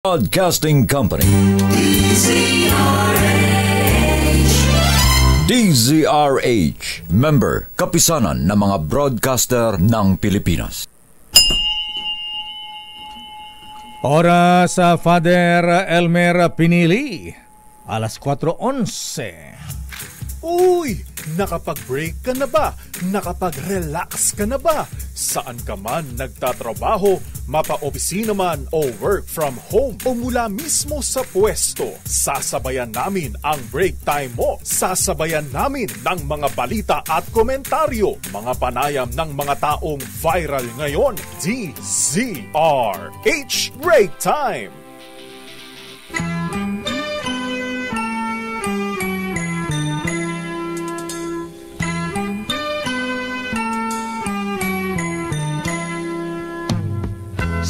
Broadcasting Company. DZRH, member kapisanan ng mga broadcaster ng Pilipinas. Oras sa Father Elmer Pinili, alas 4:11. Uy! Nakapag-break ka na ba? Nakapag-relax ka na ba? Saan ka man nagtatrabaho, mapa-opisina man o work from home o mula mismo sa pwesto, sasabayan namin ang break time mo. Sasabayan namin ng mga balita at komentaryo, mga panayam ng mga taong viral ngayon. DZRH Break Time!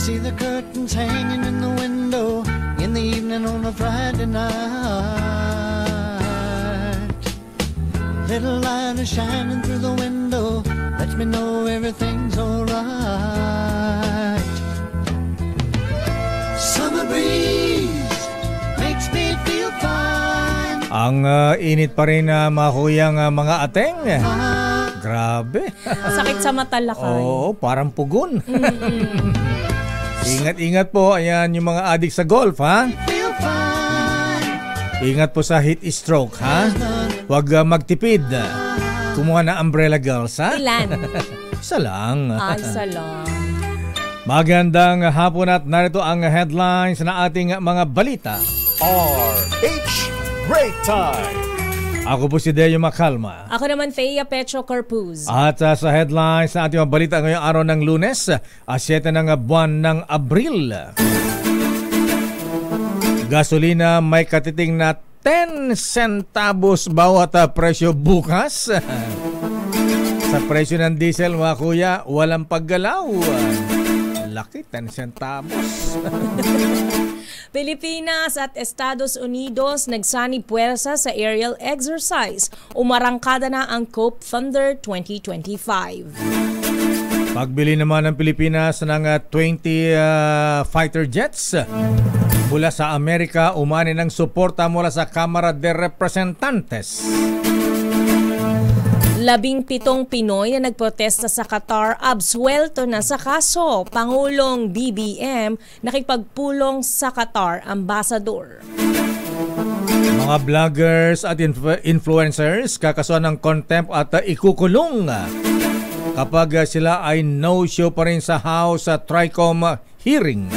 See the curtains hanging in the window in the evening on a Friday night. Little light is shining through the window, lets me know everything's alright. Summer breeze makes me feel fine. Ang init pa rin mga kuyang mga ateng. Grabe. Sakit sa mata lakay. Oo, parang pugon. Ingat-ingat po, ayan yung mga adik sa golf, ha? Ingat po sa heat stroke, ha? Huwag magtipid. Kumuha na umbrella girls, ha? Ilan? Isa lang. Isa lang. Magandang hapon at narito ang headlines na ating mga balita. RH Break Time! Ako po si Deo Macalma. Ako naman, Thea Petro Corpuz. At sa headlines na ating mga balita ngayong araw ng Lunes, 7 ng buwan ng Abril. Gasolina may katiting na 10 centavos bawat presyo bukas. Sa presyo ng diesel, mga kuya, walang paggalaw. Laki, 10 centavos. Pilipinas at Estados Unidos nagsani puwersa sa aerial exercise. Umarangkada na ang Cope Thunder 2025. Pagbili naman ng Pilipinas ng 20 fighter jets mula sa Amerika, umani ng suporta mula sa Kamara de Representantes. 17 Pinoy na nagprotesta sa Qatar absuelto na sa kaso. Pangulong BBM nakipagpulong sa Qatar ambassador. Mga vloggers at influencers kakasuhan ng contempt at ikukulong kapag sila ay no-show pa rin sa House Tricom hearing.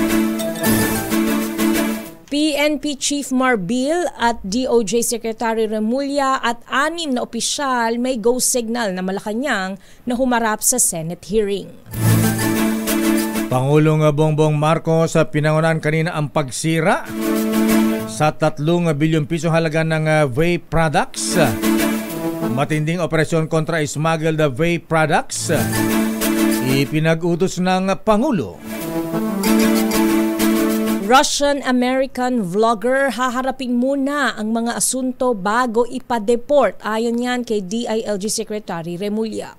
PNP Chief Marbil at DOJ Secretary Remulla at 6 na opisyal may go signal na Malacanang na humarap sa Senate hearing. Pangulong Bongbong Marcos pinangunahan kanina ang pagsira sa 3 bilyong piso halaga ng vape products. Matinding operasyon kontra smuggled vape products. Ipinag-utos ng Pangulo. Russian-American vlogger haharapin muna ang mga asunto bago ipa-deport. Ayon yan kay DILG Secretary Remulla.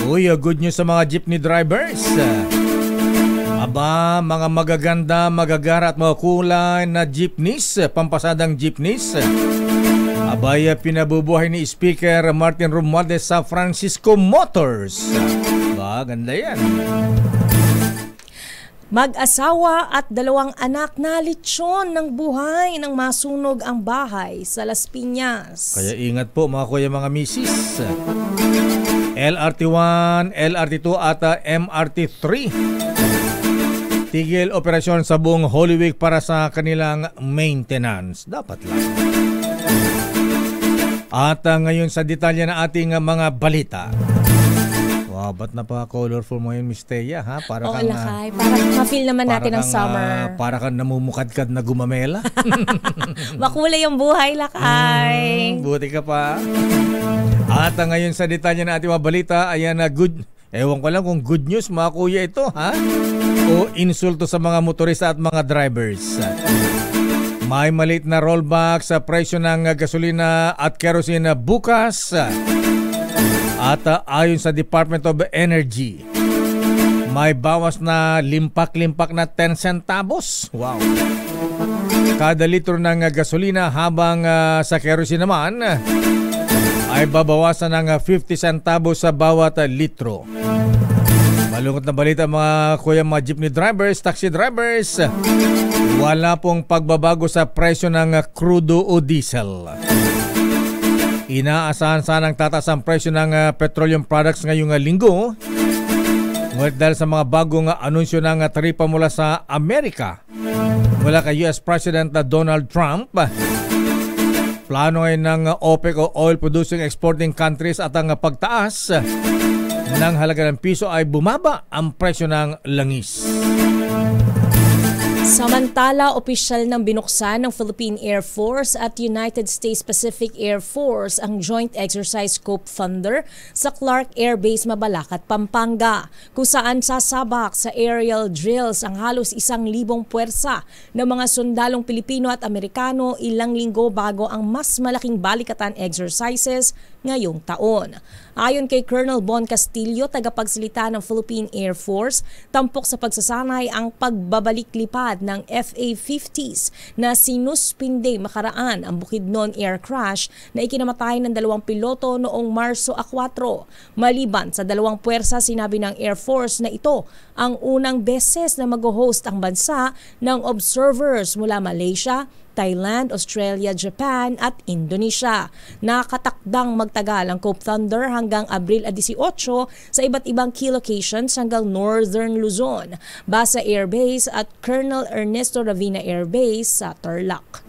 Uy, good news sa mga jeepney drivers. Aba, mga magaganda, magagara at mga kulay na jeepneys, pampasadang jeepneys. Abay, pinabubuhay ni Speaker Martin Romualdez sa Francisco Motors. Ba, ganda yan. Mag-asawa at 2 anak na litsyon ng buhay nang masunog ang bahay sa Las Piñas. Kaya ingat po mga kuya, mga misis. LRT1, LRT2 at MRT3. Tigil operasyon sa buong Holy Week para sa kanilang maintenance. Dapat lang. At ngayon sa detalye na ating mga balita. Wow, ba't napaka-colorful mo yun, Miss Thea, ha? Para Oo, lakay. Para ma-feel naman natin ang summer. Para kang namumukadkad na gumamela. Makulay yung buhay, lakay. Buti ka pa. At ngayon sa detalye na ating mga balita, ayan na ewan ko lang kung good news, mga kuya, ito, ha? O insulto sa mga motorista at mga drivers. May maliit na rollback sa presyo ng gasolina at kerosene bukas. At ayon sa Department of Energy, May bawas na limpak-limpak na 10 centavos. Wow. Kada litro ng gasolina, habang sa kerosene naman ay babawasan ng 50 centavos sa bawat litro. Malungkot na balita mga kuya, mga jeepney drivers, taxi drivers. Wala pong pagbabago sa presyo ng crudo o diesel. Inaasahan sanang tataas ang presyo ng petroleum products ngayong linggo. Ngunit dahil sa mga bagong anunsyo ng taripa mula sa Amerika, mula kay US President Donald Trump, plano ay ng OPEC o Oil Producing Exporting Countries at ang pagtaas ng halaga ng piso ay bumaba ang presyo ng langis. Samantala, opisyal nang binuksan ng Philippine Air Force at United States Pacific Air Force ang Joint Exercise Scope Thunder sa Clark Air Base, Mabalacat, Pampanga, kung saan sasabak sa aerial drills ang halos 1,000 puwersa ng mga sundalong Pilipino at Amerikano ilang linggo bago ang mas malaking balikatan exercises ngayong taon. Ayon kay Colonel Bon Castillo, tagapagsalita ng Philippine Air Force, tampok sa pagsasanay ang pagbabalik-lipad ng FA-50s na sinuspinde makaraan ang Bukidnon air crash na ikinamatay ng 2 piloto noong Marso 4. Maliban sa 2 puwersa, sinabi ng Air Force na ito ang unang beses na mag-host ang bansa ng observers mula Malaysia, Thailand, Australia, Japan at Indonesia. Nakatakdang magtagal ang Cope Thunder hanggang Abril 18 sa iba't ibang key locations hanggang Northern Luzon, Basa Air Base at Colonel Ernesto Ravina Air Base sa Tarlac.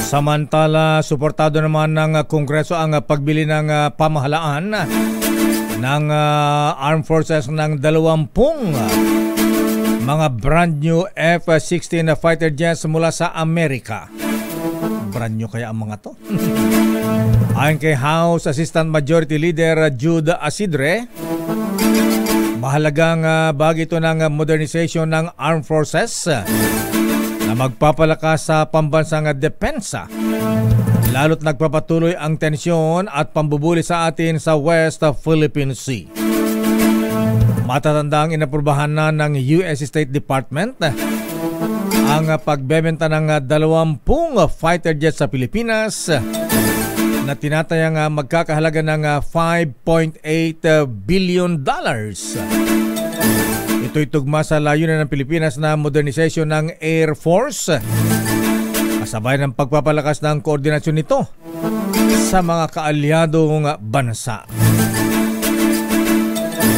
Samantala, suportado naman ng Kongreso ang pagbili ng pamahalaan ng Armed Forces ng 20 mga brand new F-16 fighter jets mula sa Amerika. Brand new kaya ang mga to? Ayon kay House Assistant Majority Leader Jude Asidre, mahalagang bahagi ito ng modernization ng Armed Forces na magpapalakas sa pambansang depensa. Lalo't nagpapatuloy ang tensyon at pambubuli sa atin sa West Philippine Sea. Matatandang inaprubahan na ng US State Department ang pagbebenta ng 20 fighter jets sa Pilipinas na tinatayang magkakahalaga ng $5.8 billion. Ito'y tugma sa layunin ng Pilipinas na modernization ng Air Force, kasabay ng pagpapalakas ng koordinasyon nito sa mga kaalyadong bansa.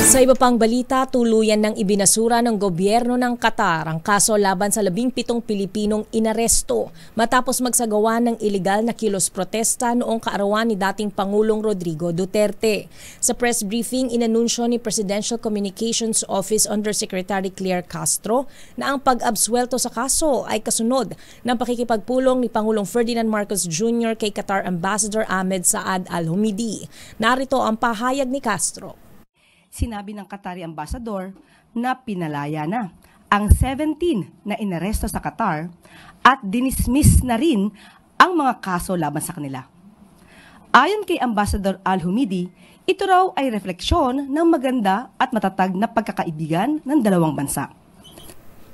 Sa iba pang balita, tuluyan ng ibinasura ng gobyerno ng Qatar ang kaso laban sa 17 Pilipinong inaresto matapos magsagawa ng ilegal na kilos protesta noong kaarawan ni dating Pangulong Rodrigo Duterte. Sa press briefing, inanunsyo ni Presidential Communications Office Undersecretary Claire Castro na ang pag-absuelto sa kaso ay kasunod ng pakikipagpulong ni Pangulong Ferdinand Marcos Jr. kay Qatar Ambassador Ahmed Saad Al-Humidi. Narito ang pahayag ni Castro. Sinabi ng Qatari Ambassador na pinalaya na ang 17 na inaresto sa Qatar at dinismiss na rin ang mga kaso laban sa kanila. Ayon kay Ambassador Al-Humidi, ito raw ay refleksyon ng maganda at matatag na pagkakaibigan ng dalawang bansa.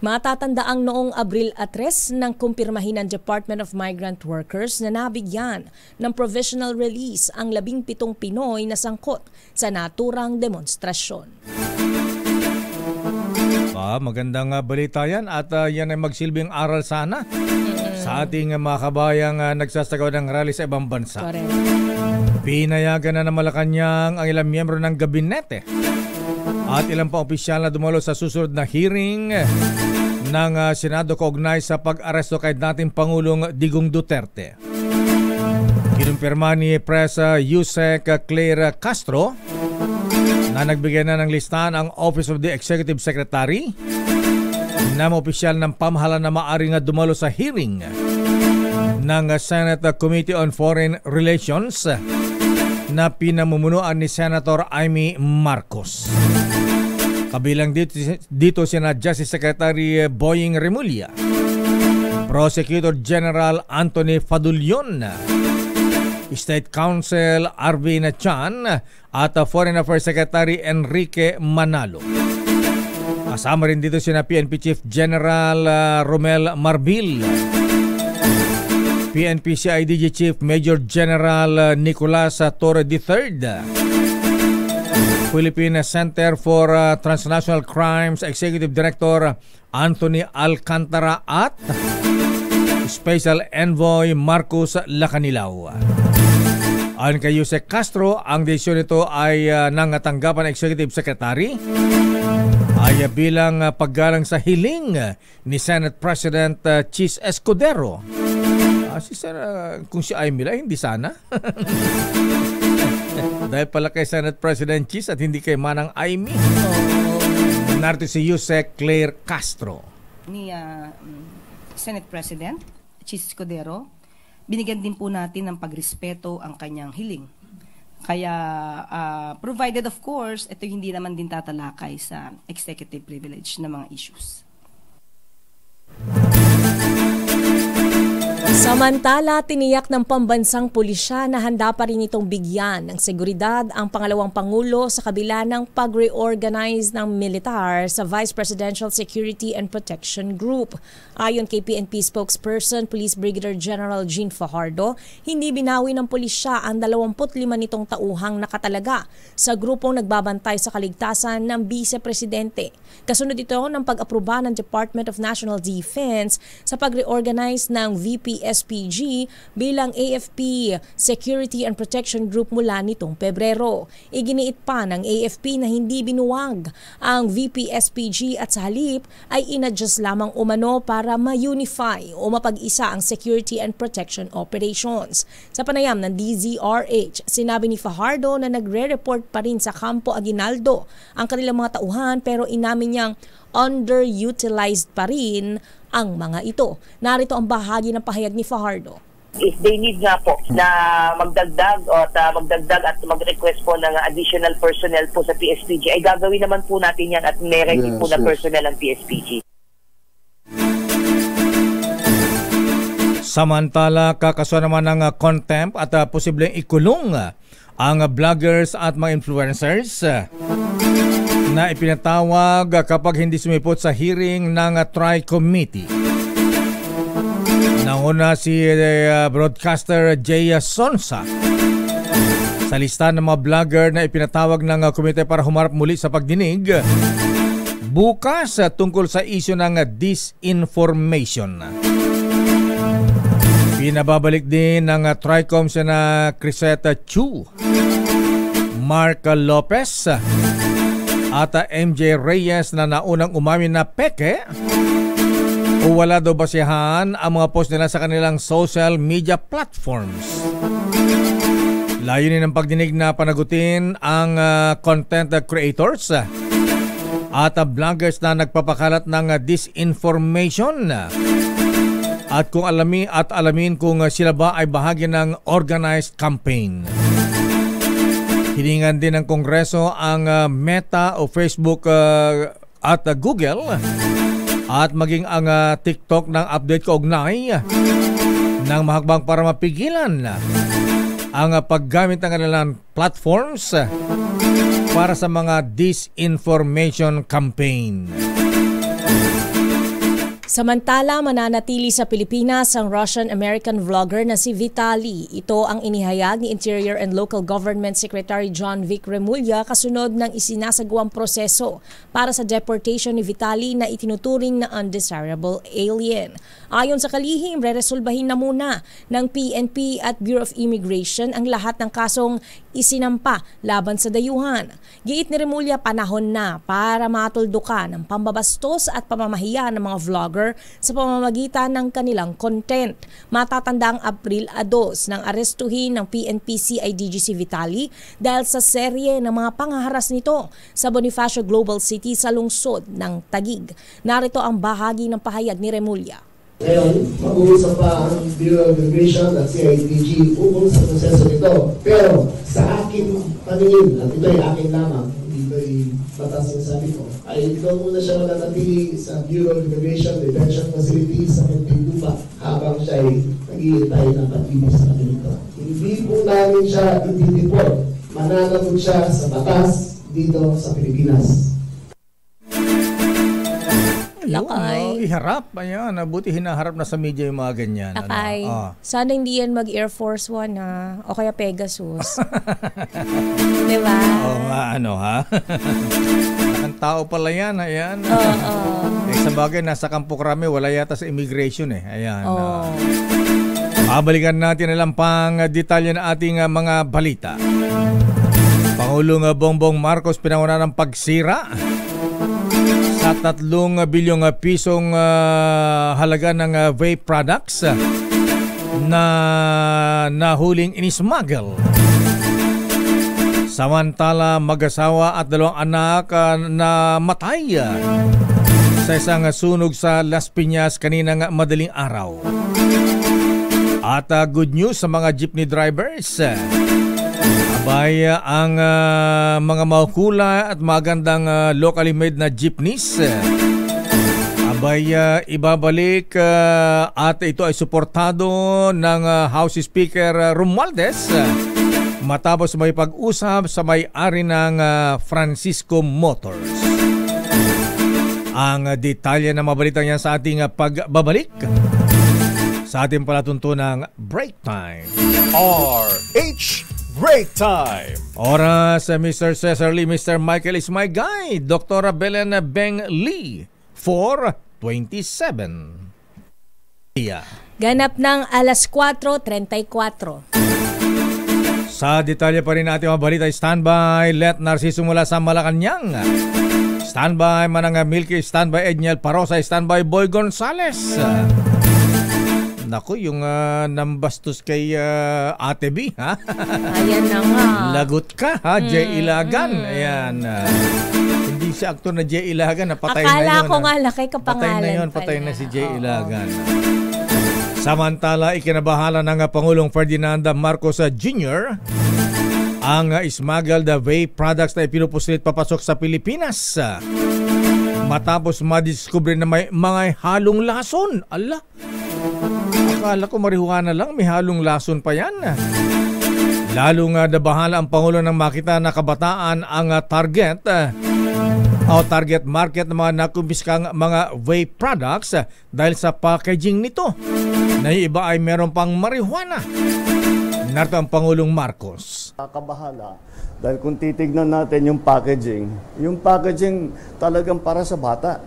Matatandaang noong Abril 3 nang kumpirmahin ng Department of Migrant Workers na nabigyan ng provisional release ang 17 Pinoy na sangkot sa naturang demonstrasyon. Magandang balita yan at yan ay magsilbing aral sana sa ating mga kabayang nagsasagawa ng rally sa ibang bansa. Correct. Pinayagan na ng Malacanang ang ilang miyembro ng gabinete at ilang pang opisyal na dumalo sa susunod na hearing ng Senado kaugnay sa pag-aresto kay dating Pangulong Digong Duterte. Kinumpirma ni Press Yusek Claire Castro na nagbigay na ng listahan ang Office of the Executive Secretary na mga opisyal ng pamahalaan na maaring dumalo sa hearing ng Senate Committee on Foreign Relations na pinamumunuan ni Senator Amy Marcos. Kabilang dito sina Justice Secretary Boying Remulla, Prosecutor General Anthony Fadulion, State Counsel Arvin Chan at Foreign Affairs Secretary Enrique Manalo. Kasama rin dito sina PNP Chief General Romel Marbil, PNP CIDG Chief Major General Nicolas Torre III, Philippine Center for Transnational Crimes Executive Director Anthony Alcantara at Special Envoy Marcos Lacanilao. Ayon kay Yusek Castro, ang desisyon nito ay ng tanggapan Executive Secretary ay bilang paggalang sa hiling ni Senate President Chis Escudero. Kung si Aimee hindi sana. Dahil pala kay Senate President Chis at hindi kay Manang Aimee. Narito si Yusek Claire Castro. Ni Senate President Chis Escudero, binigyan din po natin ng pagrespeto ang kanyang hiling. Kaya provided of course, ito hindi naman din tatalakay sa executive privilege na mga issues. Samantala, tiniyak ng pambansang pulisya na handa pa rin itong bigyan ng seguridad ang pangalawang Pangulo sa kabila ng pag-reorganize ng militar sa Vice Presidential Security and Protection Group. Ayon kay PNP spokesperson Police Brigadier General Jean Fajardo, hindi binawi ng pulisya ang 25 nitong tauhang nakatalaga sa grupong nagbabantay sa kaligtasan ng Vice Presidente. Kasunod ito ng pag-aproba ng Department of National Defense sa pag-reorganize ng VP-SPG bilang AFP Security and Protection Group mula nitong Pebrero. Iginiit pa ng AFP na hindi binuwag ang VP-SPG at sa halip ay inadjust lamang umano para ma-unify o mapag-isa ang security and protection operations. Sa panayam ng DZRH, sinabi ni Fajardo na nagre-report pa rin sa Campo Aguinaldo ang kanilang mga tauhan pero inamin niyang underutilized pa rin ang mga ito. Narito ang bahagi ng pahayag ni Fajardo. If they need nga po na magdagdag at mag-request po ng additional personnel po sa PSPG, ay gagawin naman po natin yan at may ready po na personnel ang PSPG. Samantala, kakasuhan naman ng contempt at posibleng ikulong ang vloggers at mga influencers na ipinatawag kapag hindi sumipot sa hearing ng Tri-Committee. Nauna si broadcaster Jay Sonsa sa lista ng mga vlogger na ipinatawag ng komite para humarap muli sa pagdinig bukas tungkol sa isyu ng disinformation. Pinababalik din ng Tricom sina Criseta Chu, Mark Lopez at MJ Reyes na naunang umamin na peke o wala daw basihan ang mga post nila sa kanilang social media platforms. Layunin ng pagdinig na panagutin ang content creators at vloggers na nagpapakalat ng disinformation at kung alamin kung sila ba ay bahagi ng organized campaign. Hiningan din ng Kongreso ang Meta o Facebook at Google at maging ang TikTok ng update kaugnay ng mahakbang para mapigilan ang paggamit ng kanilang platforms para sa mga disinformation campaign. Samantala, mananatili sa Pilipinas ang Russian-American vlogger na si Vitaly. Ito ang inihayag ni Interior and Local Government Secretary John Vic Remulla kasunod ng isinasagawang proseso para sa deportation ni Vitaly na itinuturing na undesirable alien. Ayon sa kalihim, reresolbahin na muna ng PNP at Bureau of Immigration ang lahat ng kasong isinampa laban sa dayuhan. Giit ni Remulla, panahon na para matuldukan ang pambabastos at pamamahiya ng mga vlogger sa pamamagitan ng kanilang content. Matatanda ang April 2 nang arestuhin ng PNP CIDG si Vitaly dahil sa serye ng mga pangaharas nito sa Bonifacio Global City sa lungsod ng Taguig. Narito ang bahagi ng pahayag ni Remulla. Ngayon, mag-uusap pa ang Bureau of Immigration at CIDG ukol sa proseso nito. Pero sa aking paningin, at ito ay akin lamang, hindi ito ay batas yung sabi ko, ay ito muna siya mananatili sa Bureau of Immigration Detention Facility sa Muntinlupa habang siya ay nag-iintay ng paglibis na ganito. Hindi po namin siya i-deport. mananagot siya sa batas dito sa Pilipinas. Lakay. Iharap. Ayan, buti hinaharap na sa media yung mga ganyan. Lakay. Sana hindi yan mag-Air Force One ha. O kaya Pegasus. Diba? Oo nga, ha? Ang tao pala yan, ayan. Sa bagay, nasa Campo Crame, wala yata sa immigration Ayan. Babalikan natin na lang pang detalye na ating mga balita. Pangulong Bongbong Marcos pinanguna ng pagsira sa 3 bilyong pisong halaga ng vape products na nahuling inismuggle. Samantala, mag-asawa at 2 anak na matay sa isang sunog sa Las Piñas kaninang madaling araw. At good news sa mga jeepney drivers. Abay, ang mga mahukula at magandang locally made na jeepneys abay ibabalik at ito ay suportado ng House Speaker Romualdez matapos may pag-usap sa may-ari ng Francisco Motors. Ang detalye na mabalitan yan sa ating pagbabalik sa ating palatuntunang Break Time. RH Break Time. Oras, Mr. Cesar Lee, Mr. Michael is my guy, Dr. Belen Beng Lee, 4:27. Ganap ng alas 4:34. Sa detalye pa rin natin mga balita, standby, Let Narciso mula sa Malacanang. Standby, Manang Milky, standby, Edniel Parosa, standby, Boy Gonzales. Naku, yung nambastos kay Ate B, ha? Ayan na nga. Lagot ka, ha? Jay Ilagan. Ayan. Hindi siya aktor na Jay Ilagan. Patay na yun. Akala ko nga laki kapangalan. Patay na si Jay Ilagan. Samantala, ikinabahala ng Pangulong Ferdinand Marcos Jr. ang smuggled vape products na ipinupusit papasok sa Pilipinas. Matapos madiskubre na may mga halong lason. Ala! Akala ko marihuana lang, may halong lason pa yan. Lalo nga nabahala ang Pangulo nang makita na kabataan ang target market ng mga nakumpiskang mga vape products dahil sa packaging nito. Na iba ay meron pang marihuana. Narito ang Pangulong Marcos. Kabahala dahil kung titignan natin yung packaging talagang para sa bata.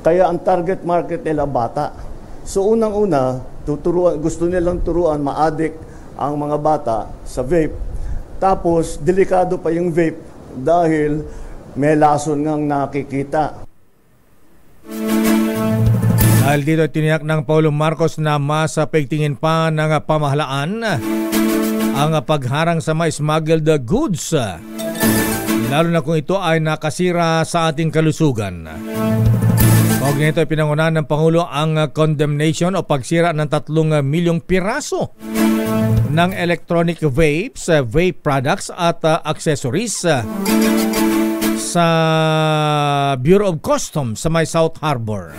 Kaya ang target market nila bata. So unang-una, gusto nilang turuan ma-addict ang mga bata sa vape. Tapos delikado pa yung vape dahil may lason ngang nakikita. Dahil dito tiniyak ng Pangulong Marcos na mas pigtingin pa ng pamahalaan ang pagharang sa mga smuggled goods, lalo na kung ito ay nakasira sa ating kalusugan. Kaugnay nito ay pinangunahan ng Pangulo ang condemnation o pagsira ng 3 milyong piraso ng electronic vapes, vape products at accessories sa Bureau of Customs sa may South Harbor.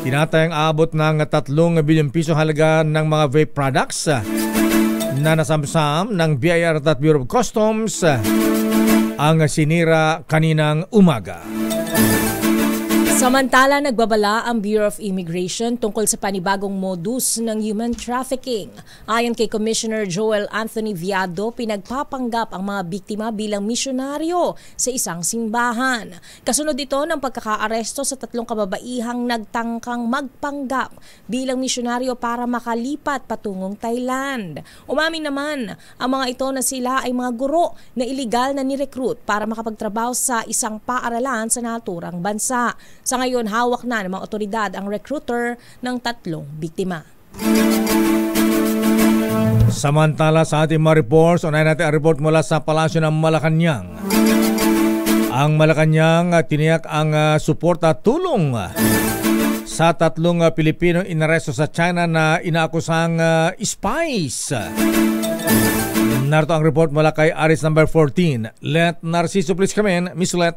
Tinatayang aabot ng 3 bilyong piso halaga ng mga vape products na nasamsam ng BIR at Bureau of Customs ang sinira kaninang umaga. Samantala, nagbabala ang Bureau of Immigration tungkol sa panibagong modus ng human trafficking. Ayon kay Commissioner Joel Anthony Viado, pinagpapanggap ang mga biktima bilang misyonaryo sa isang simbahan. Kasunod ito ng pagkakaaresto sa 3 kababaihang nagtangkang magpanggap bilang misyonaryo para makalipat patungong Thailand. Umamin naman ang mga ito na sila ay mga guro na iligal na nirecruit para makapagtrabaho sa isang paaralan sa naturang bansa. Sa ngayon, hawak na ng mga otoridad ang recruiter ng 3 biktima. Samantala sa ating mga reports, unahin natin ang report mula sa Palasyo ng Malacanang. Ang Malacanang tiniyak ang suporta tulong sa 3 Pilipinong inaresto sa China na inaakusang spies. Narito ang report mula kay Aris number 14. Let Narciso please come in. Miss Let.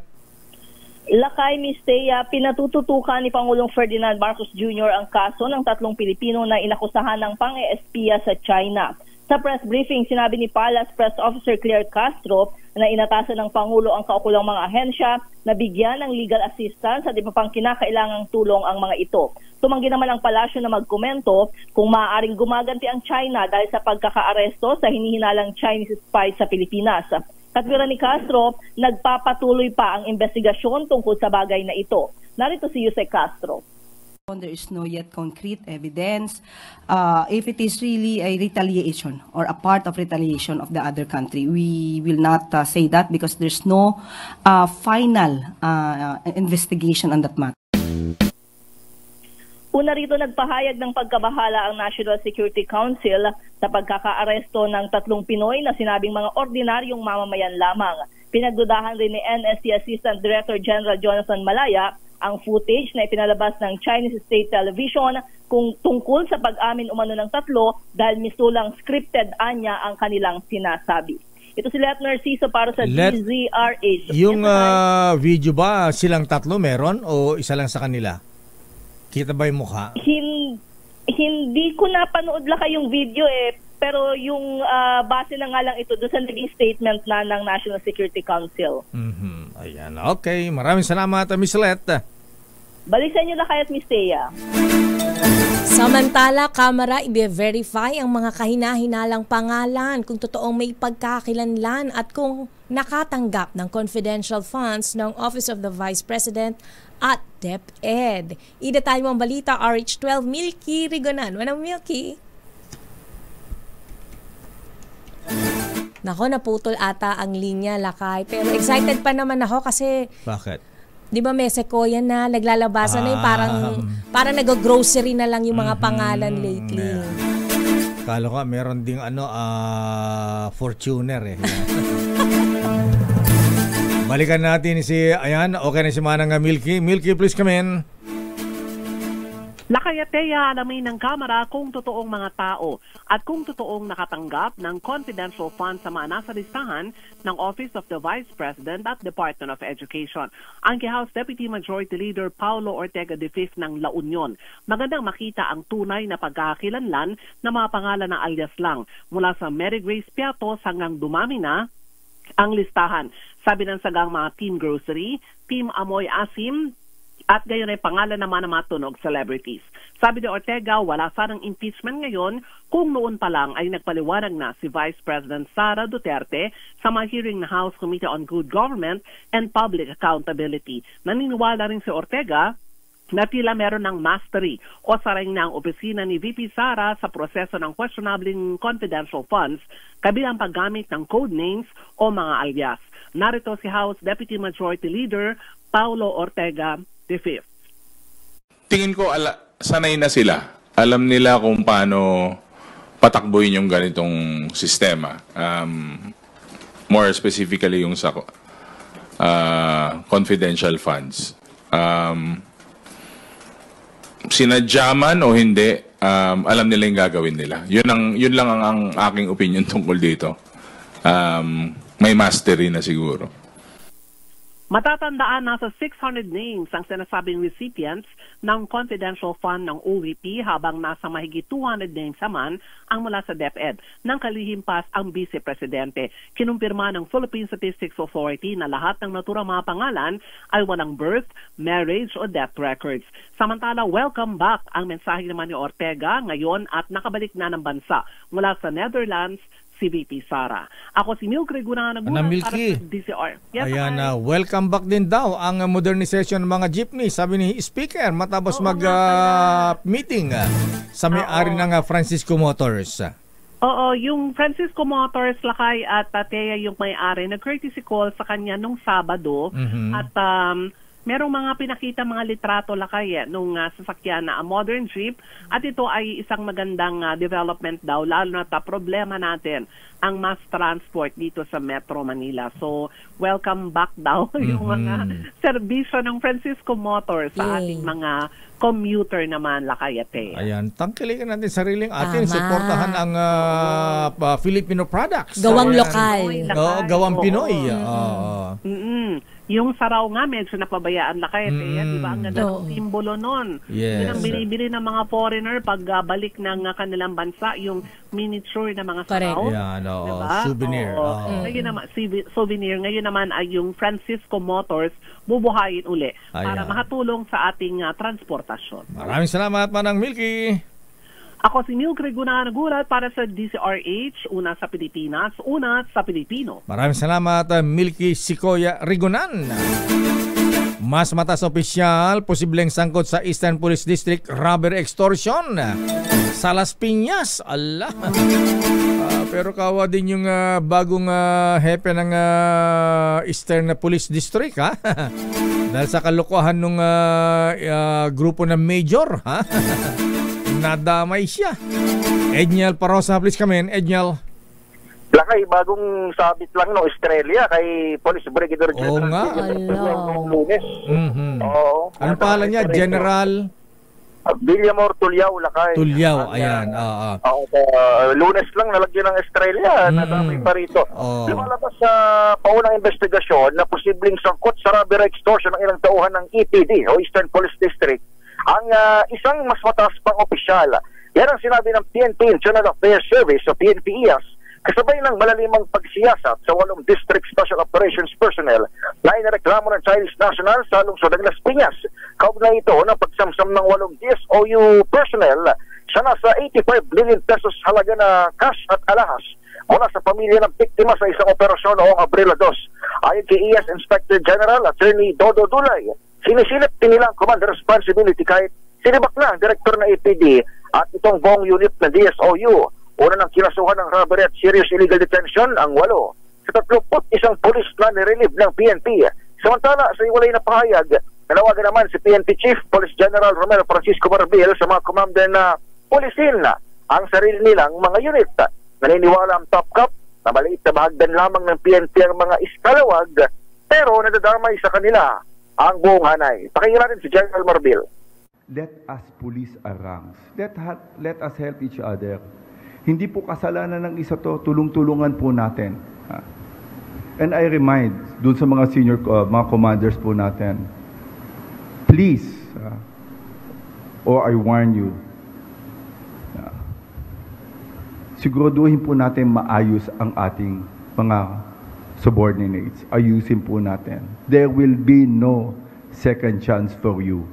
Lakay, Ms. Thea, pinatututukan ni Pangulong Ferdinand Marcos Jr. ang kaso ng 3 Pilipino na inakusahan ng pang-espiya sa China. Sa press briefing, sinabi ni Palace Press Officer Claire Castro na inatasan ng Pangulo ang kaukulang mga ahensya na bigyan ng legal assistance at iba pang kinakailangang tulong ang mga ito. Tumanggi naman ang palasyo na magkomento kung maaaring gumaganti ang China dahil sa pagkakaaresto sa hinihinalang Chinese spy sa Pilipinas. Katwiran ni Castro, nagpapatuloy pa ang investigasyon tungkol sa bagay na ito. Narito si Jose Castro. There is no yet concrete evidence if it is really a retaliation or a part of retaliation of the other country. We will not say that because there's no final investigation on that matter. Una rito nagpahayag ng pagkabahala ang National Security Council sa pagkakaaresto ng 3 Pinoy na sinabing mga ordinaryong mamamayan lamang. Pinagdudahan rin ni NSC Assistant Director General Jonathan Malaya ang footage na ipinalabas ng Chinese State Television kung tungkol sa pag-amin umano ng 3 dahil misulang scripted anya ang kanilang sinasabi. Ito si Letner Ciso para sa DZRH. Yung video ba silang 3 meron o isa lang sa kanila? Kita ba yung mukha? Hindi ko napanood lang yung video pero yung base na nga lang ito doon sa naging statement na ng National Security Council. Ayan, okay. Maraming salamat, Miss Let. Balik sa inyo na kaya't Miss Thea. Samantala, Kamara i-verify ang mga kahina-hinalang pangalan kung totoong may pagkakakilanlan at kung nakatanggap ng confidential funds ng Office of the Vice President at DepEd. Idatay mo ang balita, RH12, Milky Rigonan. Wanang Milky? Nako, naputol ata ang linya, Lakay. Pero excited pa naman ako kasi... Bakit? Di ba may Sequoia na, naglalabasan na yung parang nag-grocery na lang yung mga pangalan lately. Kala ko, meron ding Fortuner eh. Balikan natin si, ayan, okay na si Manang Milky. Milky, please come in. Nakayateya alamin ng Kamara kung totoong mga tao at kung totoong nakatanggap ng confidential funds sa mga nasa listahan ng Office of the Vice President at Department of Education. Ang House Deputy Majority Leader Paulo Ortega V ng La Union. Magandang makita ang tunay na pagkakakilanlan ng mga pangalan ng alias lang mula sa Mary Grace Piatos hanggang dumami na ang listahan. Sabi ng sagang mga Team Grocery, Team Amoy Asim, at gayon ay pangalan naman ng mga tunog celebrities. Sabi ni Ortega, wala sanang impeachment ngayon kung noon pa lang ay nagpaliwanag na si Vice President Sara Duterte sa mga hearing na House Committee on Good Government and Public Accountability. Naniniwala rin si Ortega na tila meron ng mastery o sarang na ang opisina ni VP Sara sa proseso ng questionabling confidential funds kabilang paggamit ng code names o mga alias. Narito si House Deputy Majority Leader Paulo Ortega V. Tingin ko sanay na sila. Alam nila kung paano patakbuhin yung ganitong sistema. More specifically yung sa confidential funds. Sinadya man o hindi, alam nila yung gagawin nila. Yun lang ang aking opinion tungkol dito. May mastery na siguro. Matatandaan nasa 600 names ang sinasabing recipients ng confidential fund ng OVP habang nasa mahigit 200 names naman ang mula sa DepEd ng kalihimpas ang Vice Presidente. Kinumpirma ng Philippine Statistics Authority na lahat ng naturang mga pangalan ay walang birth, marriage o death records. Samantala, welcome back ang mensahe naman ni Ortega ngayon at nakabalik na ng bansa mula sa Netherlands, si VP Sara. Ako si Milky Rigonan para sa DZR. Yes, ayan, welcome back din daw ang modernization ng mga jeepney, sabi ni Speaker matapos mag-meeting sa may-ari ng Francisco Motors. Oo, yung Francisco Motors, Lakay at Tateya yung may-ari, nag-courtesy call sa kanya nung Sabado at merong mga pinakita mga litrato, Lakay, nung sasakyan na modern jeep at ito ay isang magandang development daw, lalo na problema natin ang mass transport dito sa Metro Manila. So, welcome back daw yung mga serbisyo ng Francisco Motors sa ating mga commuter naman, Lakayate. Ayan, tangkilikan natin sariling atin, suportahan ang Filipino products. Gawang lokal. Gawang Pinoy. Yung saraw nga, medyo napabayaan Lakayet. Di ba? Ang ganda ng simbolo nun. Yes. Yun ang binibili ng mga foreigner pag balik ng kanilang bansa, yung miniature na mga saraw. Yan, Diba? souvenir. Ngayon naman, souvenir. Ngayon naman ay yung Francisco Motors bubuhayin uli para makatulong sa ating transportasyon. Maraming salamat, Manang Milky. Ako si Mildred Gunagulat para sa DCRH, una sa Pilipinas, una sa Pilipino. Maraming salamat, Milky Sikoya Rigunan. Mas matas opisyal, posibleng sangkot sa Eastern Police District robbery extortion sa Las Piñas. Allah. Pero kawa din yung bagong hepe ng Eastern Police District, ha? Dahil sa kalokohan ng grupo ng Major, ha? Nadamay siya. Edniel Parosa, please come in. Edniel. Lakay, bagong sabit lang no, Australia kay Police Brigadier General. Oo nga. Lunes. Oo. Anong pangalan niya? General Villamor Tulyao, Lakay. Tulyao, ayan. Lunes lang nalagyan ng Australia. Nadamay pa rito. Lumalabas sa paunang investigasyon na posibleng sangkot sa robbery extortion ng ilang tauhan ng EPD o Eastern Police District ang isang mas mataas pang opisyal. Yan ang sinabi ng PNP Internal Affairs Service o PNP-IAS kasabay ng malalimang pagsiyasat sa 8 District Special Operations personnel na inareklamo ng Chinese national sa lungsod ng Las Piñas. Kaugnay ito ng pagsamsam ng 8 DSOU personnel sa nasa 85 million pesos halaga na cash at alahas mula sa pamilya ng biktima sa isang operasyon noong Abril 2. Ayon kay IAS Inspector General Attorney Dodo Dulay, sinisilip din nila ang command responsibility kahit sinibak na ang direktor ng APD at itong buong unit ng DSOU. Una nang kinasuhan ng robbery at serious illegal detention ang 8 sa 31 polis na nirelieve ng PNP. Samantala, sa iwalay na pahayag, nanawagan naman si PNP Chief Police General Romero Francisco Marbil sa mga commander na pulisin ang sarili nilang mga unit. Naniniwala ang Top Cup na maliit na bahagdan lamang ng PNP ang mga iskalawag pero nadadamay sa kanila ang buong hanay. Pakinggan natin si General Marbil. Let us police our ranks. Let us help each other. Hindi po kasalanan ng isa to, tulong-tulungan po natin. And I remind dun sa mga senior, mga commanders po natin, please, or I warn you, siguraduhin po natin maayos ang ating mga subordinates. Ayusin po natin. There will be no second chance for you.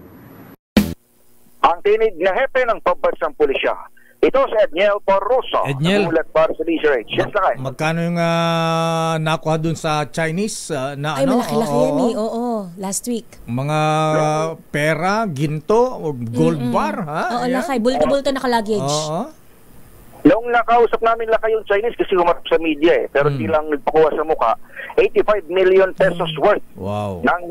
Ang tinig na hepe ng pambansang pulisya. Ito si Edniel Parosa. Edniel, para sa DCRH. Yes, Lakay. Magkano yung nakuha dun sa Chinese na Ay, ano? malaki-laki yan eh. Oo, last week. Mga pera, ginto, gold bar, ha? Oo, Lakay. Bulto-bulto na ka-luggage. Oo. Noong nakausap namin Lakay yung Chinese kasi humarap sa media eh. Pero di lang nagpakuha sa mukha. 85 million pesos worth ng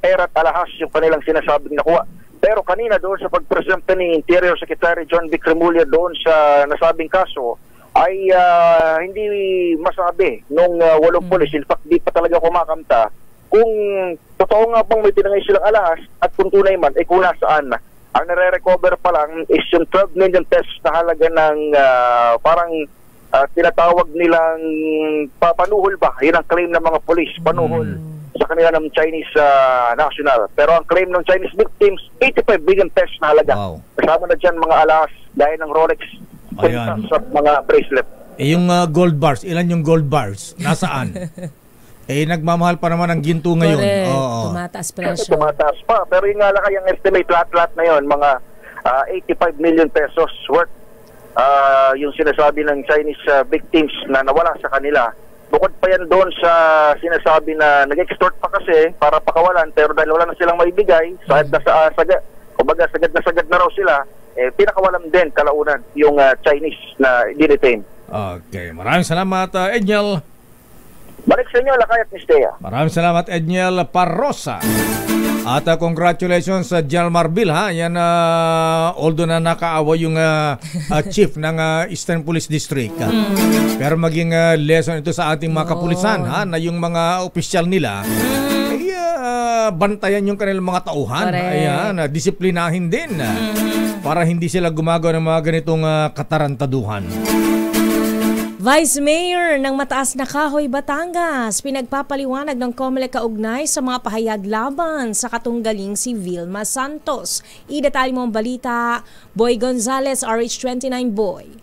pera at alahas yung kanilang sinasabing nakuha. Pero kanina doon sa pagpresenta ni Interior Secretary John Vic Remulla doon sa nasabing kaso ay hindi masabi nung 8 polis. In fact, di pa talaga kumakamta kung totoo nga bang may tinangay silang alahas at kung tunay man, kung nasaan. Ang nare-recover pa lang is yung 12 million pesos na halaga ng parang tinatawag nilang panuhol ba? Yun ang claim ng mga polis, panuhol sa kanila ng Chinese national. Pero ang claim ng Chinese victims, 85 billion pesos na halaga. Kasama na dyan mga alas dahil ng Rolex sa mga bracelet. Yung gold bars, ilan yung gold bars? Nasaan? Nagmamahal pa naman ang ginto ngayon. Tumataas presyo. Tumataas pa. Pero yung nga lang yung estimate lahat na yun, mga 85 million pesos worth yung sinasabi ng Chinese victims na nawala sa kanila. Bukod pa yan doon sa sinasabi na nag-extort pa kasi para pakawalan, pero dahil wala na silang maibigay, sagad na sagad na raw sila, pinakawalan din kalaunan yung Chinese na dinetain. Okay, maraming salamat Edniel. Balik sa inyo, Lakay at Mistea. Maraming salamat Edniel Parosa. At congratulations sa General Marbil, ha. Yan, although na nakaawa yung chief ng Eastern Police District. Pero maging lesson ito sa ating mga kapulisan, ha, na yung mga opisyal nila bantayan yung kanilang mga tauhan. Ayan, disiplinahin din para hindi sila gumagawa ng mga ganitong katarantaduhan. Vice Mayor ng Mataas na Kahoy, Batangas, pinagpapaliwanag ng COMELEC kaugnay sa mga pahayag laban sa katunggaling si Vilma Santos. Idetali mo ang balita, Boy Gonzales, RH29 Boy.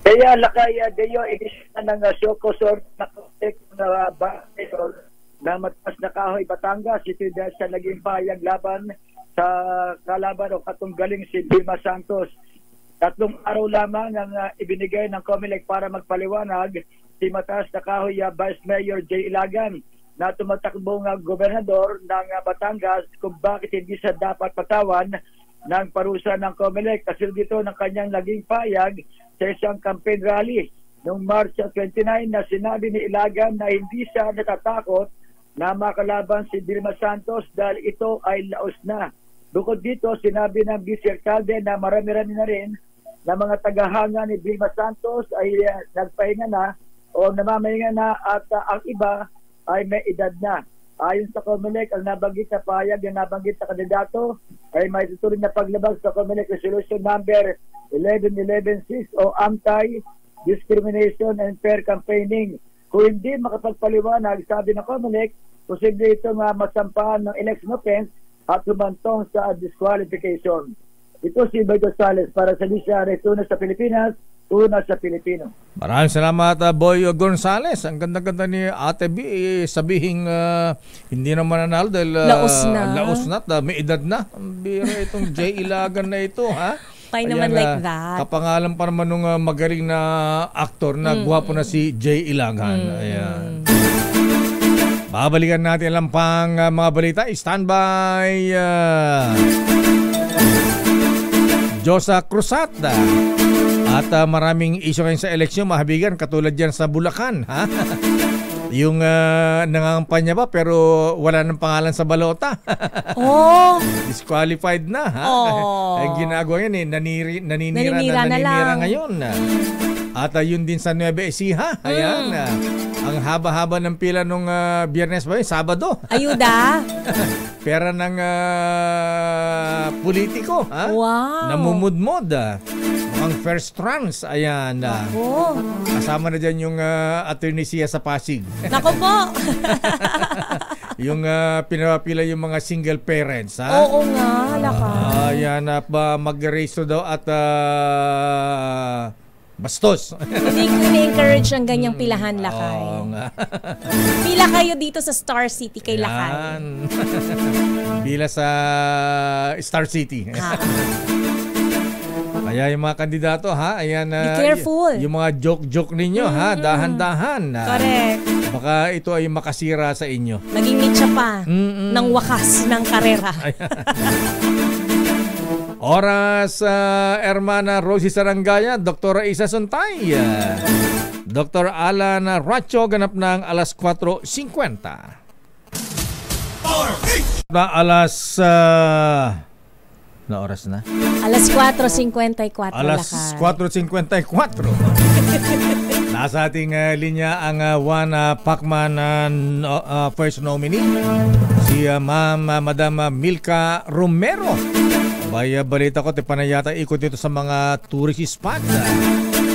Kaya lakaya dayo inisya ng Syokosor na COMELEC na na Mataas na Kahoy, Batangas, ito dahil sa naging pahayag laban sa kalaban o katunggaling si Vilma Santos. 3 araw lamang ang ibinigay ng COMELEC para magpaliwanag si Mataas na Kahoy Vice Mayor Jay Ilagan na tumatakbong gobernador ng Batangas kung bakit hindi siya dapat patawan ng parusa ng COMELEC. Kasi dito ng kanyang naging payag sa isang campaign rally noong March 29 na sinabi ni Ilagan na hindi siya natatakot na makalaban si Vilma Santos dahil ito ay laos na. Bukod dito, sinabi ng vice-alcalde na marami-rami na rin na mga tagahanga ni Vilma Santos ay nagpahinga na o namamahinga na at ang iba ay may edad na. Ayon sa COMELEC, ang nabanggit na pahayag na nabanggit na kandidato ay may tutuloy na paglabag sa COMELEC Resolution Number 11116 o Anti-Discrimination and Fair Campaigning. Kung hindi makapagpaliwanag, sabi ng COMELEC, posible itong masampahan ng election offense at humantong sa disqualification. Ito si Boy Gonzales para sa Disyare, una sa Pilipinas, una sa Pilipino. Maraming salamat, Boy Gonzales. Ang ganda-ganda ni Ate B. Sabihing hindi naman nanalo dahil laos na, may edad na. Ang bira itong Jay Ilagan na ito, ha? Why naman like that? Kapangalan pa naman nung magaling na aktor na gwapo na si Jay Ilagan. Ayan. Babalikan natin lang pang mga balita. Standby Josa Cruzat. At maraming issue ngayon sa eleksyon, mahabigan, katulad yan sa Bulacan. Ha? Yung nangangampanya ba pero wala ng pangalan sa balota. Disqualified na. Ha? Ang ginagawa yan naninira ngayon. At yun din sa Nueva Ecija. Ayan. Ang haba-haba ng pila nung Biyernes ba yun? Sabado. Ayuda. Pera ng politiko. Ha? Wow. Namumudmod. Ang first trans. Ayan. Kasama na dyan yung attorney siya sa Pasig. Nako po. Yung pinapila yung mga single parents. Ha? Oo nga. Laka. Ayan. Mag-raise daw at bastos. Hindi ko ni-encourage ang ganyang pilahan, Lakay. Pila kayo dito sa Star City kay Lakay. Pila sa Star City. Kaya yung mga kandidato, ha? Ayan, be careful. Yung mga joke-joke ninyo, ha? Dahan-dahan. Correct. Baka ito ay makasira sa inyo. Naging mitsa pa ng wakas ng karera. Oras, Hermana Rosie Sarangaya, Dr. Isa Suntay, Dr. Alan Racho, ganap ng alas 4:50. Na alas... na oras na? Alas 4:54. Alas 4:54. Nasa ating linya ang Juan Pacman first nominee, si Madam Milka Romero. Baya balita ko, panayata ikot dito sa mga tourist spot.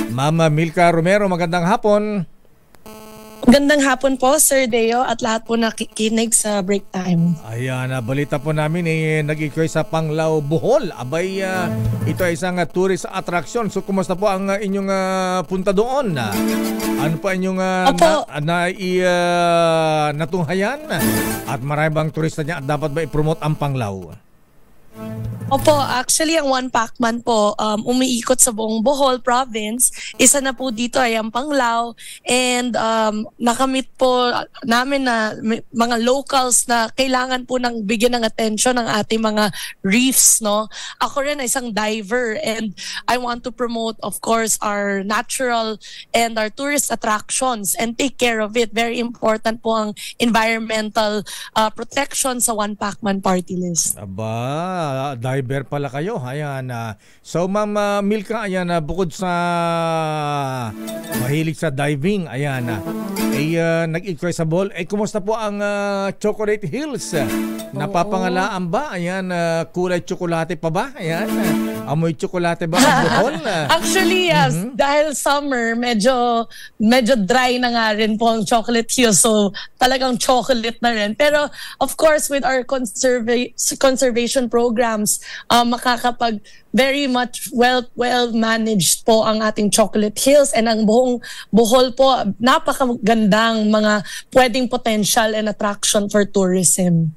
Mama Milka Romero, magandang hapon. Magandang hapon po, Sir Deo, at lahat po nakikinig sa break time. Ayan, balita po namin nag-ikoy sa Panglao, Bohol. Abay, ito ay isang tourist attraction. So, kumusta po ang inyong punta doon? Ano pa inyong natunghayan? At marami bang turista niya at dapat ba i-promote ang Panglao? Opo, actually ang One Pacman po umiikot sa buong Bohol province. Isa na po dito ay ang Panglao, and nakamit po namin na mga locals na kailangan po ng bigyan ng attention ng ating mga reefs, no. Ako rin ay isang diver, and I want to promote, of course, our natural and our tourist attractions and take care of it. Very important po ang environmental protection sa One Pacman party list. Aba, diver pala kayo. Ayan. So Ma'am Milka, ayan, bukod sa mahilig sa diving, ayan, nag-eat kayo sa bowl. Kumusta po ang Chocolate Hills? Napapangalaan ba? Ayan, kulay tsokolate pa ba? Ayan. Amoy tsokolate ba ang bohol? Actually, dahil summer, medyo dry na nga rin po ang Chocolate Hills. So, talagang chocolate na rin. Pero, of course, with our conservation programs, makakapag very much well managed po ang ating Chocolate Hills, and ang buong Bohol po, napakagandang mga pwedeng potential and attraction for tourism.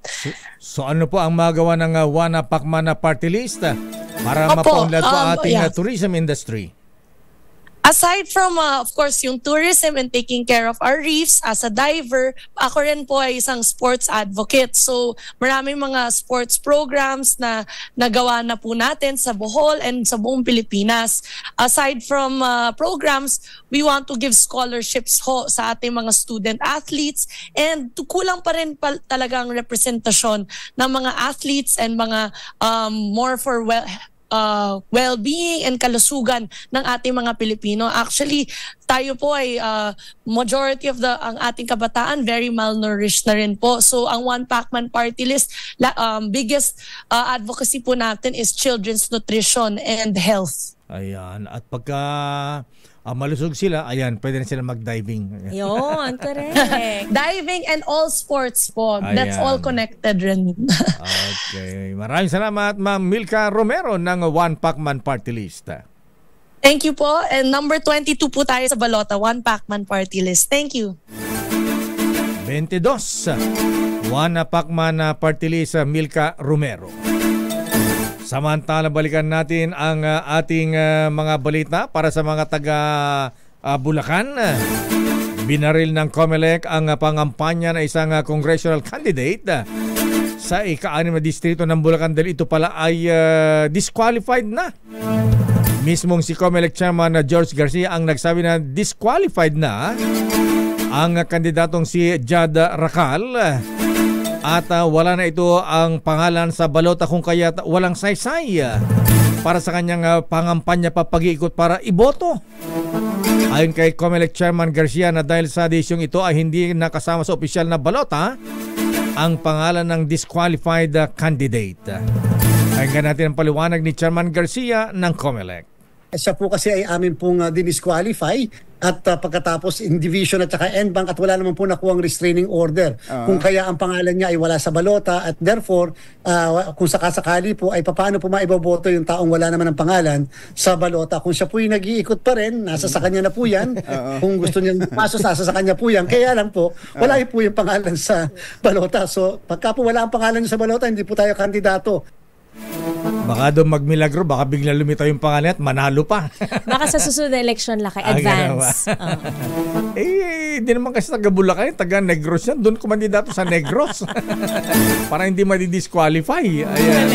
So ano po ang magawa ng Juana Pacman na party list para mapaunlad po ating tourism industry? Aside from, of course, yung tourism and taking care of our reefs, as a diver, ako rin po ay isang sports advocate. So, maraming mga sports programs na nagawa na po natin sa Bohol and sa buong Pilipinas. Aside from programs, we want to give scholarships ho sa ating mga student athletes, and kulang pa rin talagang representasyon ng mga athletes and mga more for well-being and kalusugan ng ating mga Pilipino. Actually, tayo po ay majority of ang ating kabataan very malnourished na rin po. So ang One Pacman Party List, biggest advocacy po natin is children's nutrition and health. Ayan. At pagka malusog sila, ayan, pwede na sila mag-diving. Yun, correct. Diving and all sports po. Ayan. That's all connected rin. Okay. Maraming salamat, Ma'am Milka Romero ng One Pacman Party List. Thank you po. And number 22 po tayo sa balota, One Pacman Party List. Thank you. 22. One Pacman Party List, Milka Romero. Samantala, balikan natin ang ating mga balita para sa mga taga Bulacan. Binaril ng COMELEC ang pangampanya na isang congressional candidate sa ika-6 na distrito ng Bulacan dahil ito pala ay disqualified na. Mismong si COMELEC Chairman George Garcia ang nagsabi na disqualified na ang kandidatong si Jad Racal. At wala na ito ang pangalan sa balota kung kaya walang saysay para sa kanyang pangampanya papag-iikot para iboto. Ayon kay COMELEC Chairman Garcia na dahil sa desisyong ito ay hindi nakasama sa opisyal na balota ang pangalan ng disqualified candidate. Pakinggan natin ang paliwanag ni Chairman Garcia ng COMELEC. Siya po kasi ay amin pong dinisqualify at pagkatapos in division at saka end bank at wala naman po nakuhang restraining order. Kung kaya ang pangalan niya ay wala sa balota at therefore kung sakasakali po ay paano po maiboboto yung taong wala naman ang pangalan sa balota. Kung siya po yung nag-iikot pa rin, nasa sa kanya na po yan. Kung gusto niyang pasok, nasa sa kanya po yan. Kaya lang po, wala po yung pangalan sa balota. So pagka po wala ang pangalan niya sa balota, hindi po tayo kandidato. Baka doon magmilagro, baka bigla lumitaw yung pangalan at manalo pa. Baka sa susunod na election lakay, advance. Di naman kasi taga Bulacan, taga Negros yan. Doon kumandidato sa Negros. Para hindi madidisqualify. Ayan.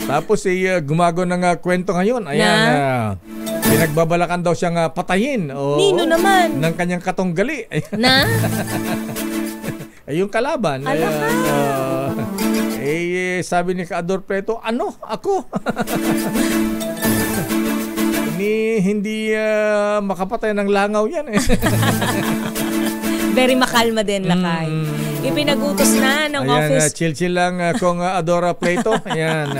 Tapos gumago ng kwento ngayon. Ayan. Pinagbabalakan daw siyang patayin. Nino naman? Ng kanyang katunggali. Na? Yung kalaban. Sabi ni Kaador Preto, ano? Ako? Hindi makapatay ng langaw yan eh. Very makalma din, lakay. Ipinagutos na ng office. Chill lang kung Adora Preto. Ayan.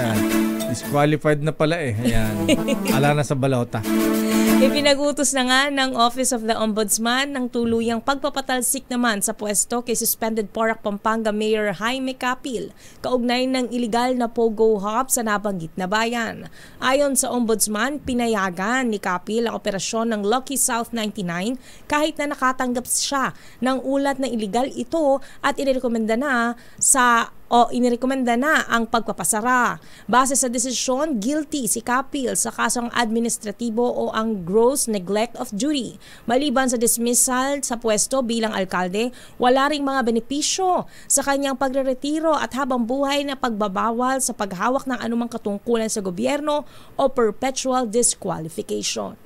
Disqualified na pala eh. Ayan. Ala na sa balota. Ipinagutos na nga ng Office of the Ombudsman ng tuluyang pagpapatalsik naman sa pwesto kay suspended Porac, Pampanga Mayor Jaime Capil kaugnay ng iligal na Pogo Hub sa nabanggit na bayan. Ayon sa Ombudsman, pinayagan ni Capil ang operasyon ng Lucky South 99 kahit na nakatanggap siya ng ulat na iligal ito at inirekomenda na ang pagpapasara. Base sa desisyon, guilty si Capil sa kasong administratibo o ang gross neglect of duty. Maliban sa dismissal sa pwesto bilang alkalde, wala ring mga benepisyo sa kanyang pagreretiro at habang buhay na pagbabawal sa paghawak ng anumang katungkulan sa gobyerno o perpetual disqualification.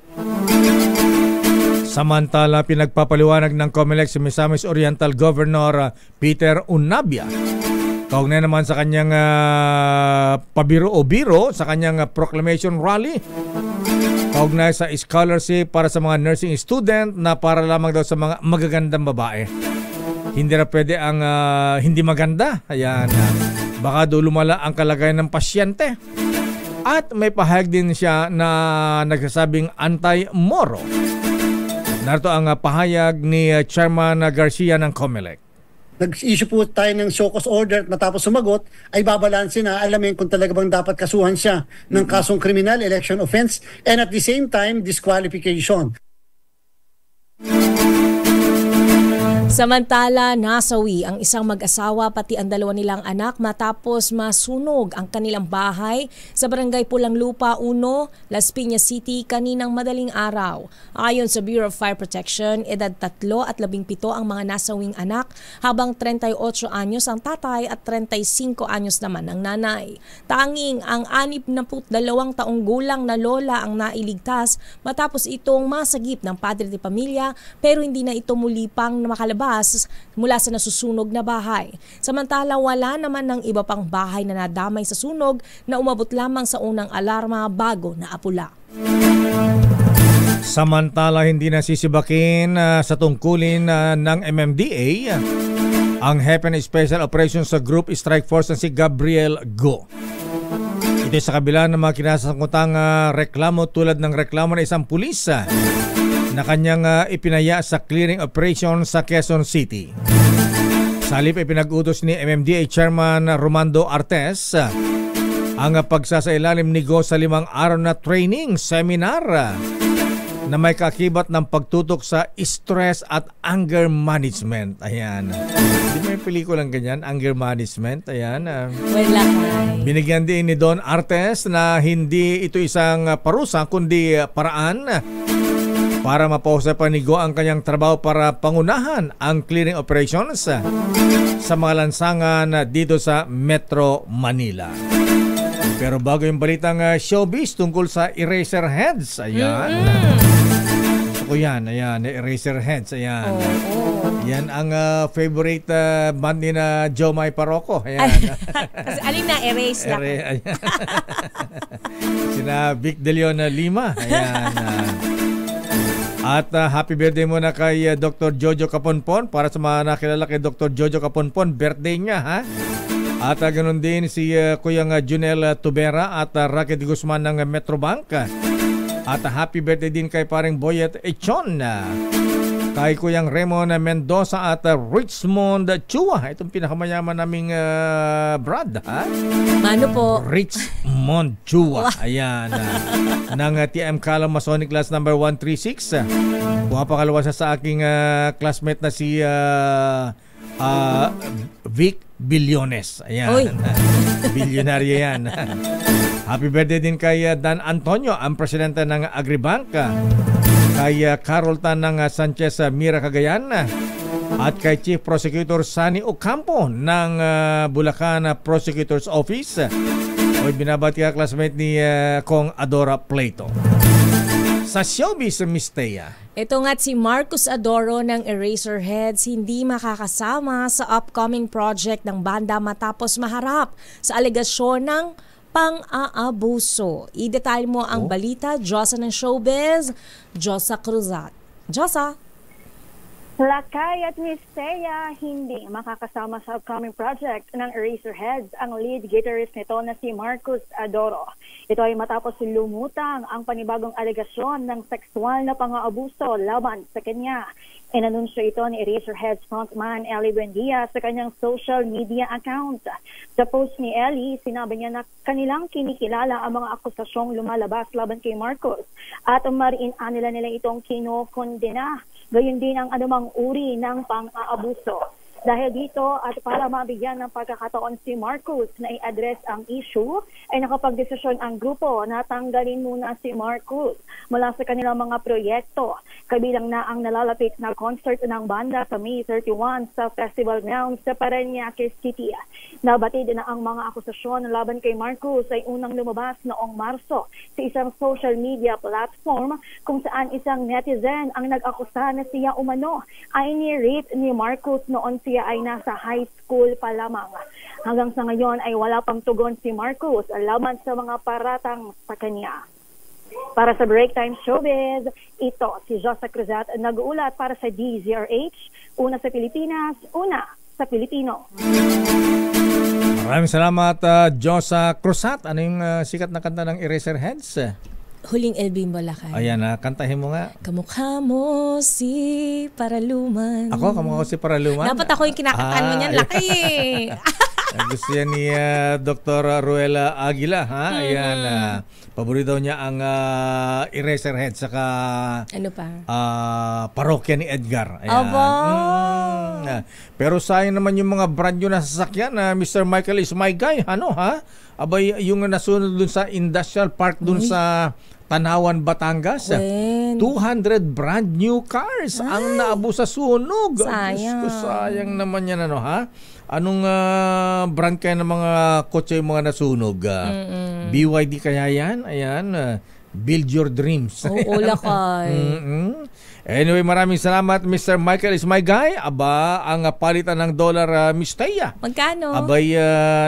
Samantala, pinagpapaliwanag ng COMELEC si Misamis Oriental Governor Peter Unabia kaugnay naman sa kanyang pabiro o biro sa kanyang proclamation rally kaugnay sa scholarship para sa mga nursing student na para lamang daw sa mga magagandang babae. Hindi na pwede ang hindi maganda. Ayan. Baka daw lumala ang kalagayan ng pasyente. At may pahayag din siya na nagsasabing anti-Moro. Narito ang pahayag ni Chairman Garcia ng COMELEC. Nag-issue po tayo ng show cause order at matapos sumagot ay babalansin na alamin kung talaga bang dapat kasuhan siya ng kasong criminal, election offense, and at the same time, disqualification. Samantala, nasawi ang isang mag-asawa pati ang dalawa nilang anak matapos masunog ang kanilang bahay sa Barangay Pulang Lupa 1, Las Piñas City kaninang madaling araw. Ayon sa Bureau of Fire Protection, edad 3 at 17 ang mga nasawing anak habang 38 anyos ang tatay at 35 anyos naman ang nanay. Tanging ang 62 taong gulang na lola ang nailigtas matapos itong masagip ng padre de pamilya pero hindi na ito muli pang makalabas mula sa nasusunog na bahay. Samantala, wala naman ng iba pang bahay na nadamay sa sunog na umabot lamang sa unang alarma bago na apula. Samantala, hindi nasisibakin sa tungkulin ng MMDA ang Hepe ng Special Operations sa Group Strike Force na si Gabriel Go. Ito sa kabila ng mga kinasangkutang reklamo tulad ng reklamo ng isang pulis na kanyang ipinaya sa clearing operation sa Quezon City. Sa halip ay pinag-utos ni MMDA Chairman Romando Artes ang pagsasailalim ni Go sa 5 araw na training seminar na may kakibat ng pagtutok sa stress at anger management. Ayan. Hindi may pelikulang ganyan, anger management. Ayan. Wala. Binigyan din ni Don Artes na hindi ito isang parusa kundi paraan para mapausa pa ni Go ang kanyang trabaho para pangunahan ang clearing operations sa mga lansangan dito sa Metro Manila. Pero bago yung balitang showbiz tungkol sa Eraserheads, ayan. Gusto ko yan, ayan, Eraserheads, ayan. Yan ang favorite band ni na Jomai Paroco, ayan. Kasi alin na, erase lang. Sina Vic De Leon Lima, ayan. At happy birthday muna kay Dr. Jojo Caponpon para sa mga nakilala kay Dr. Jojo Caponpon, birthday niya ha. At ganoon din si Kuyang Junel Tubera at Racket Guzman ng Metrobank. At happy birthday din kay paring Boyet Echon, kay Kuyang Raymond Mendoza at Richmond Chua. Itong pinakamayaman naming Brad ha. Ano po? Richmond Chua. Ayan. Ng TM Calam Masonic Class number 136. Pumapakalawa siya sa aking classmate na si Vic Billones. Ayan. Bilyonaryo yan. Happy birthday din kay Dan Antonio, ang presidente ng Agribank. Kay Carol Tan ng Sanchez Mira Cagayan. At kay Chief Prosecutor Sunny Ocampo ng Bulacan Prosecutor's Office. O binabati ka classmate ni Kong Adora Plato. Sa showbiz, Miss Thea. Ito nga't si Marcus Adoro ng Eraserheads hindi makakasama sa upcoming project ng banda matapos maharap sa alegasyon ng pang-aabuso. I-detalye mo ang balita, Josa ng Showbiz, Josa Cruzat. Josa? Lakay at Miss Thea, hindi makakasama sa upcoming project ng Eraserheads ang lead guitarist nito na si Marcus Adoro. Ito ay matapos lumutang ang panibagong alegasyon ng sexual na pang-aabuso laban sa kanya. Inanunsyo ito ni Eraserheads frontman Ellie Buendia sa kanyang social media account. Sa post ni Ellie, sinabi niya na kanilang kinikilala ang mga akusasyong lumalabas laban kay Marcus at mariin nila itong kinokondena. Gayon din ang anumang uri ng pang-aabuso. Dahil dito at para mabigyan ng pagkakataon si Marcus na i-address ang issue, ay nakapagdesisyon ang grupo na tanggalin muna si Marcus mula sa kanilang mga proyekto. Kabilang na ang nalalapit na concert ng banda sa May 31 sa Festival Grounds sa Parañaque City. Nabatid na ang mga akusasyon laban kay Marcus ay unang lumabas noong Marso sa isang social media platform kung saan isang netizen ang nag-akusa na siya umano ay ni-rape ni Marcus noon siya ay nasa high school pa lamang. Hanggang sa ngayon ay wala pang tugon si Marcos laban sa mga paratang sa kanya. Para sa Break Time Showbiz, ito si Josa Cruzat nag-uulat para sa DZRH, una sa Pilipinas, una sa Pilipino. Maraming salamat, Josa Cruzat. Ano yung sikat na kanta ng Eraserheads? Huling LB Balakay. Ayan, kantahin mo nga. Kamukha mo si Paraluman. Ako? Kamukha ko si Paraluman? Dapat ako yung kinakantaan mo niyan. Laki eh. Gusto yan ni Dr. Ruela Aguila, ha? Ayan, paborito niya ang Eraserhead saka ano pa? Parokya ni Edgar. Ayan. Pero sayang naman yung mga brand new na sasakyan na Mr. Michael is my guy. Ano, ha? Abay, yung nasunod dun sa Industrial Park dun sa Tanawan, Batangas. 200 brand new cars ang naabo sa sunog. Sayang. Sayang naman yan, ano, ha? Anong brand kaya ng mga kotse yung mga nasunog? BYD kaya yan? Ayan. Build your dreams. Oo, lakay. Anyway, maraming salamat, Mr. Michael is my guy. Aba, ang palitan ng dollar, Miss Teya. Magkano? Abay,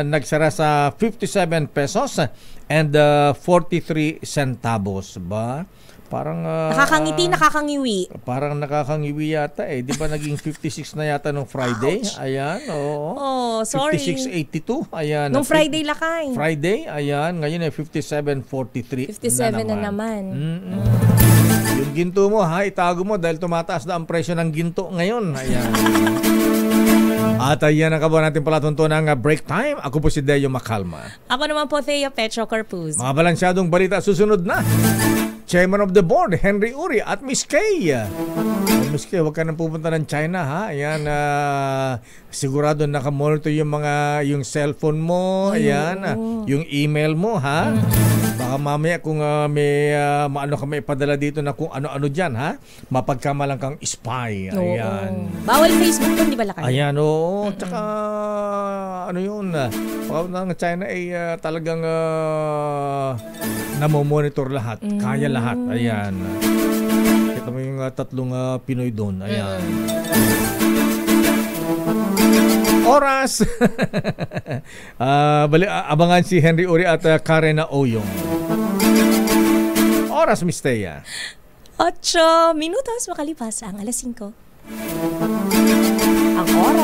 nagsara sa 57 pesos and 43 centavos. Ba? Parang nakakangiti, nakakangiwi. Parang nakakangiwi yata eh. Di ba naging 56 na yata nung Friday? Ouch. Ayan, oo. Oh, sorry. 56.82. Ayan. Nung Friday lakay. Friday, ayan. Ngayon ay 57.43 57 na naman. Yung ginto mo, ha, itago mo dahil tumataas na ang presyo ng ginto ngayon. Ayan. At ayan ang kabuhan natin palatuntunan ng Break Time. Ako po si Deo Macalma. Ako naman po, Thea Petro Corpus. Mga balansyadong balita susunod na. Chairman of the Board, Henry Uri at Miss Kay. Miss Kay, huwag ka nang pupunta ng China, ha? Ayan, sigurado nakamonitor yung cellphone mo, ayan, yung email mo, ha? Baka mamaya kung may maano ka may ipadala dito na kung ano-ano dyan, ha? Mapagkamalang kang spy. Ayan. Bawal Facebook doon, di ba lakay? Ayan, oo. Tsaka, ano yun, ng China ay talagang namomonitor lahat. Kaya lahat. Ayan. Kita mo yung tatlong Pinoy doon. Ayan. Oras! Abangan si Henry Uri at Karen Oyong. Oras, Miss Teya. 8 minutos makalipas ang 5:00. Ang oras